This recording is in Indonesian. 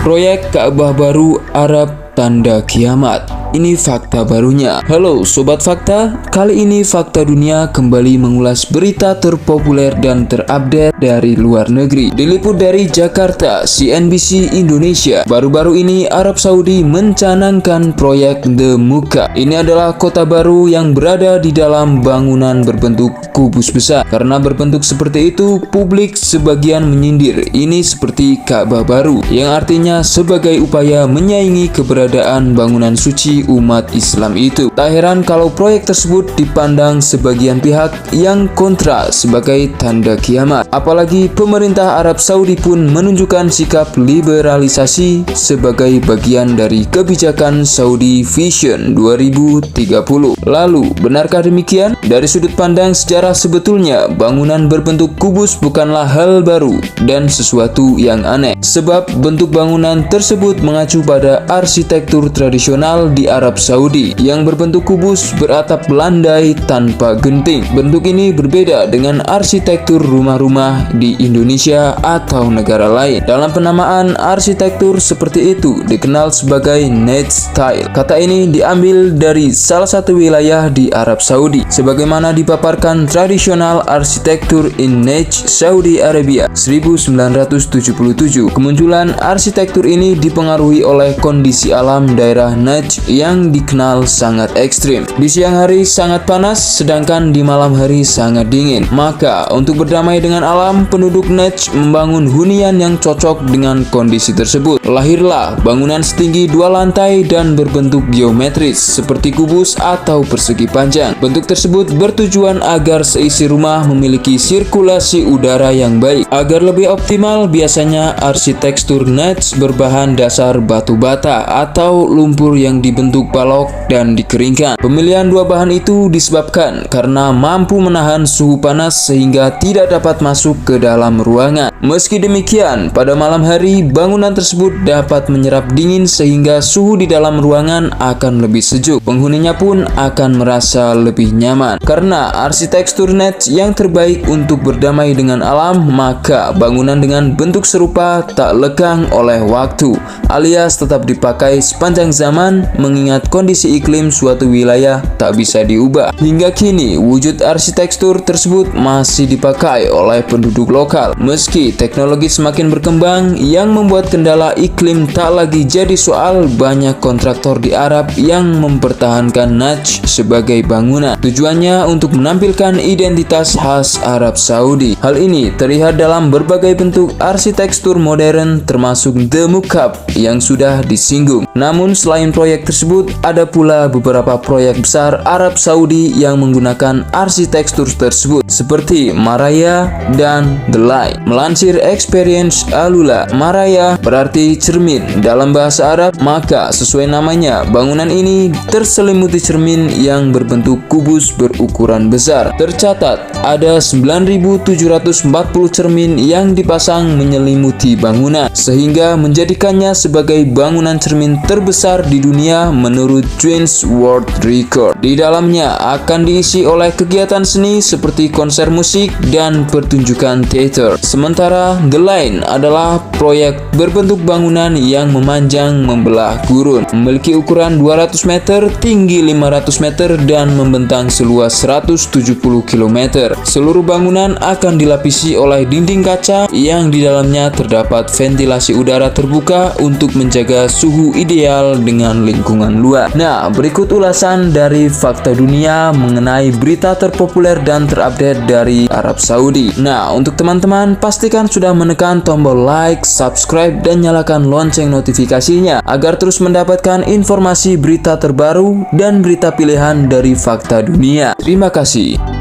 Proyek Ka'bah baru Arab tanda kiamat. Ini fakta barunya. Halo Sobat Fakta, kali ini Fakta Dunia kembali mengulas berita terpopuler dan terupdate dari luar negeri. Diliput dari Jakarta, CNBC Indonesia. Baru-baru ini Arab Saudi mencanangkan proyek The Muka. Ini adalah kota baru yang berada di dalam bangunan berbentuk kubus besar. Karena berbentuk seperti itu, publik sebagian menyindir ini seperti Ka'bah baru, yang artinya sebagai upaya menyaingi keberadaan bangunan suci umat Islam itu. Tak heran kalau proyek tersebut dipandang sebagian pihak yang kontra sebagai tanda kiamat. Apalagi pemerintah Arab Saudi pun menunjukkan sikap liberalisasi sebagai bagian dari kebijakan Saudi Vision 2030. Lalu, benarkah demikian? Dari sudut pandang sejarah, sebetulnya bangunan berbentuk kubus bukanlah hal baru dan sesuatu yang aneh, sebab bentuk bangunan tersebut mengacu pada arsitektur tradisional di Arab Saudi yang berbentuk kubus beratap landai tanpa genting. Bentuk ini berbeda dengan arsitektur rumah-rumah di Indonesia atau negara lain. Dalam penamaan, arsitektur seperti itu dikenal sebagai Najd Style. Kata ini diambil dari salah satu wilayah di Arab Saudi, sebagaimana dipaparkan tradisional arsitektur in Najd, Saudi Arabia 1977. Kemunculan arsitektur ini dipengaruhi oleh kondisi alam daerah Najd yang dikenal sangat ekstrim. Di siang hari sangat panas, sedangkan di malam hari sangat dingin. Maka untuk berdamai dengan alam, penduduk Najd membangun hunian yang cocok dengan kondisi tersebut. Lahirlah bangunan setinggi 2 lantai dan berbentuk geometris seperti kubus atau persegi panjang. Bentuk tersebut bertujuan agar seisi rumah memiliki sirkulasi udara yang baik. Agar lebih optimal, biasanya arsitektur Najd berbahan dasar batu bata atau lumpur yang dibentuk balok dan dikeringkan. Pemilihan dua bahan itu disebabkan karena mampu menahan suhu panas sehingga tidak dapat masuk ke dalam ruangan. Meski demikian, pada malam hari bangunan tersebut dapat menyerap dingin sehingga suhu di dalam ruangan akan lebih sejuk. Penghuninya pun akan merasa lebih nyaman. Karena arsitektur Najd yang terbaik untuk berdamai dengan alam, maka bangunan dengan bentuk serupa tak lekang oleh waktu, alias tetap dipakai sepanjang zaman, mengingat kondisi iklim suatu wilayah tak bisa diubah. Hingga kini, wujud arsitektur tersebut masih dipakai oleh penduduk lokal. Meski teknologi semakin berkembang yang membuat kendala iklim tak lagi jadi soal, banyak kontraktor di Arab yang mempertahankan Najd sebagai bangunan. Tujuannya untuk menampilkan identitas khas Arab Saudi. Hal ini terlihat dalam berbagai bentuk arsitektur modern termasuk The Mukab yang sudah disinggung. Namun selain proyek tersebut, ada pula beberapa proyek besar Arab Saudi yang menggunakan arsitektur tersebut seperti Maraya dan The Light. Melansir Experience Alula, Maraya berarti cermin dalam bahasa Arab, maka sesuai namanya, bangunan ini terselimuti cermin yang berbentuk kubus berukuran besar. Tercatat ada 9.740 cermin yang dipasang menyelimuti bangunan, sehingga menjadikannya sebagai bangunan cermin terbesar di dunia menurut Guinness World Record. Di dalamnya akan diisi oleh kegiatan seni seperti konser musik dan pertunjukan teater. Sementara The Line adalah proyek berbentuk bangunan yang memanjang membelah gurun, memiliki ukuran 200 meter, tinggi 500 meter, dan membentang seluas 170 km. Seluruh bangunan akan dilapisi oleh dinding kaca yang di dalamnya terdapat ventilasi udara terbuka untuk menjaga suhu ideal dengan lingkungan luar. Nah, berikut ulasan dari Fakta Dunia mengenai berita terpopuler dan terupdate dari Arab Saudi. Nah, untuk teman-teman, pastikan sudah menekan tombol like, subscribe, dan nyalakan lonceng notifikasinya agar terus mendapatkan informasi berita terbaru dan berita pilihan dari Fakta Dunia. Terima kasih.